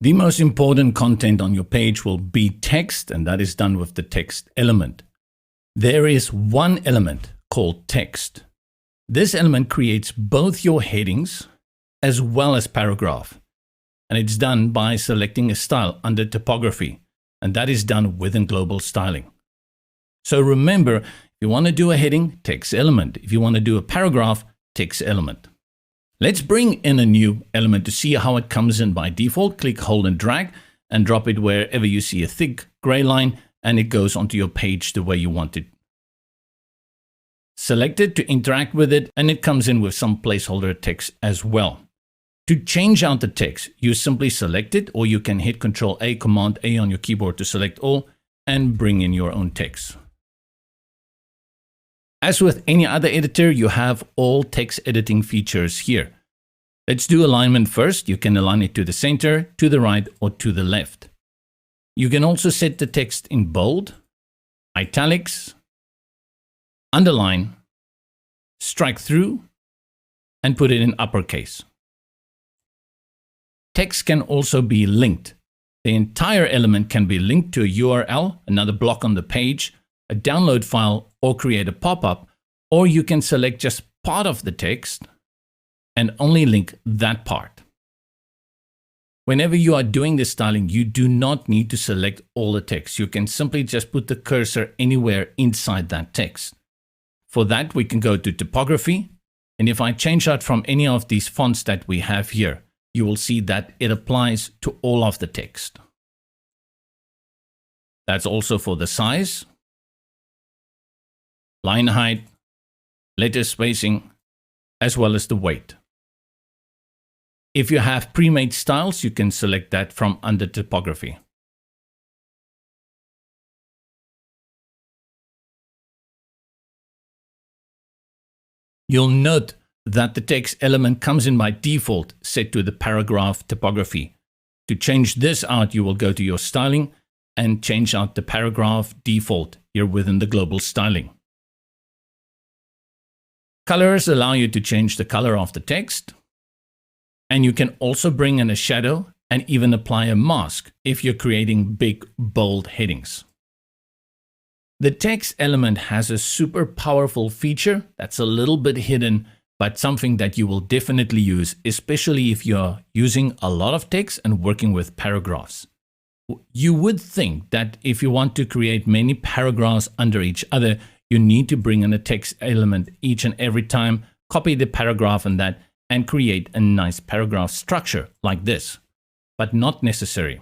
The most important content on your page will be text, and that is done with the text element. There is one element called text. This element creates both your headings as well as paragraph, and it's done by selecting a style under typography, and that is done within global styling. So remember, if you want to do a heading, text element. If you want to do a paragraph, text element. Let's bring in a new element to see how it comes in by default. Click, hold and drag and drop it wherever you see a thick gray line, and it goes onto your page the way you want it. Select it to interact with it, and it comes in with some placeholder text as well. To change out the text, you simply select it, or you can hit Ctrl A, Command A on your keyboard to select all and bring in your own text. As with any other editor, you have all text editing features here. Let's do alignment first. You can align it to the center, to the right, or to the left. You can also set the text in bold, italics, underline, strike through, and put it in uppercase. Text can also be linked. The entire element can be linked to a URL, another block on the page, a download file, or create a pop-up, or you can select just part of the text and only link that part. Whenever you are doing this styling, you do not need to select all the text. You can simply just put the cursor anywhere inside that text. For that, we can go to typography, and if I change out from any of these fonts that we have here, you will see that it applies to all of the text. That's also for the size, line height, letter spacing, as well as the weight. If you have pre-made styles, you can select that from under typography. You'll note that the text element comes in by default set to the paragraph typography. To change this out, you will go to your styling and change out the paragraph default here within the global styling. Colors allow you to change the color of the text, and you can also bring in a shadow and even apply a mask if you're creating big, bold headings. The text element has a super powerful feature that's a little bit hidden, but something that you will definitely use, especially if you're using a lot of text and working with paragraphs. You would think that if you want to create many paragraphs under each other, you need to bring in a text element each and every time, copy the paragraph in that, and create a nice paragraph structure like this, but not necessary.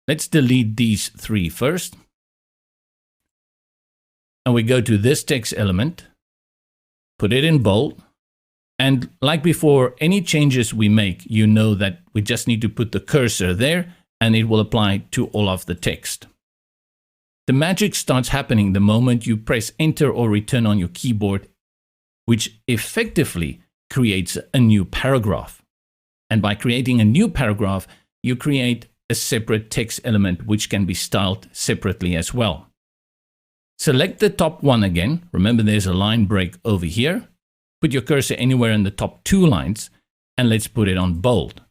Let's delete these three first. And we go to this text element, put it in bold, and like before, any changes we make, you know that we just need to put the cursor there and it will apply to all of the text. The magic starts happening the moment you press enter or return on your keyboard, which effectively creates a new paragraph. And by creating a new paragraph, you create a separate text element which can be styled separately as well. Select the top one again. Remember, there's a line break over here. Put your cursor anywhere in the top two lines, and let's put it on bold.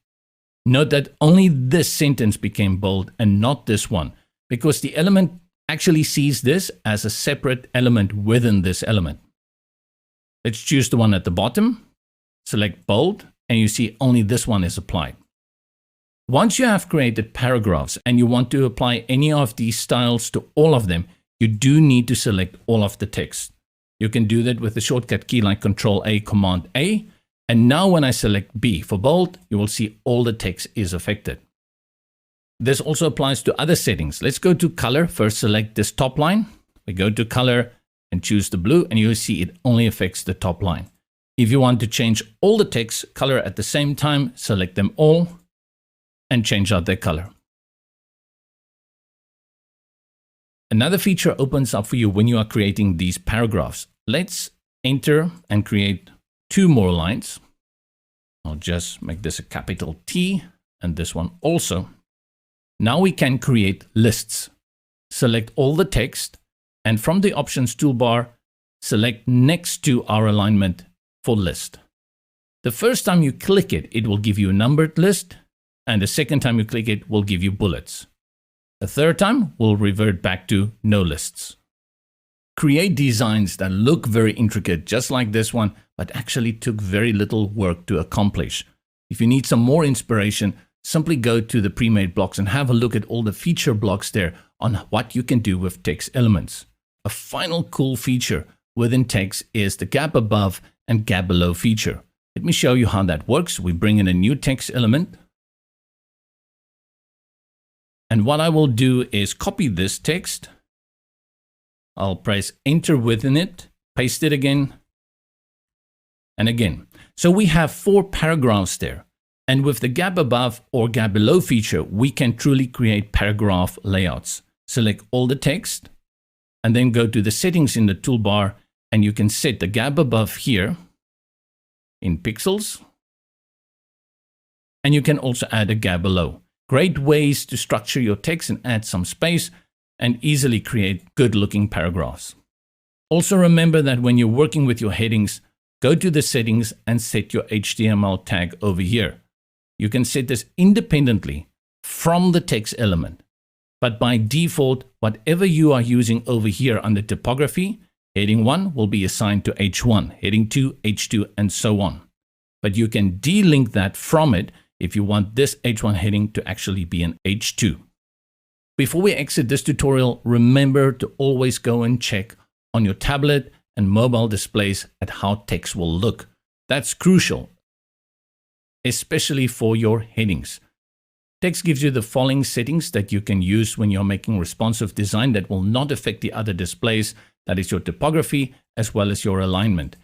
Note that only this sentence became bold and not this one, because the element actually sees this as a separate element within this element. Let's choose the one at the bottom, select bold, and you see only this one is applied. Once you have created paragraphs and you want to apply any of these styles to all of them, you do need to select all of the text. You can do that with the shortcut key like Ctrl A, Command A. And now when I select B for bold, you will see all the text is affected. This also applies to other settings. Let's go to color. First select this top line. We go to color and choose the blue, and you'll see it only affects the top line. If you want to change all the text color at the same time, select them all and change out their color. Another feature opens up for you when you are creating these paragraphs. Let's enter and create two more lines. I'll just make this a capital T and this one also. Now we can create lists. Select all the text, and from the options toolbar, select next to our alignment for list. The first time you click it, it will give you a numbered list. and the second time you click it will give you bullets. The third time will revert back to no lists. Create designs that look very intricate, just like this one, but actually took very little work to accomplish. If you need some more inspiration, simply go to the pre-made blocks and have a look at all the feature blocks there on what you can do with text elements. A final cool feature within text is the gap above and gap below feature. Let me show you how that works. We bring in a new text element. And what I will do is copy this text. I'll press enter within it, paste it again, and again. So we have 4 paragraphs there. And with the gap above or gap below feature, we can truly create paragraph layouts. Select all the text and then go to the settings in the toolbar, and you can set the gap above here in pixels. And you can also add a gap below. Great ways to structure your text and add some space and easily create good looking paragraphs. Also remember that when you're working with your headings, go to the settings and set your HTML tag over here. You can set this independently from the text element, but by default, whatever you are using over here under typography, heading 1 will be assigned to H1, heading 2, H2, and so on. But you can delink that from it if you want this H1 heading to actually be an H2. Before we exit this tutorial, remember to always go and check on your tablet and mobile displays at how text will look. That's crucial, especially for your headings. Text gives you the following settings that you can use when you're making responsive design that will not affect the other displays. That is your typography as well as your alignment.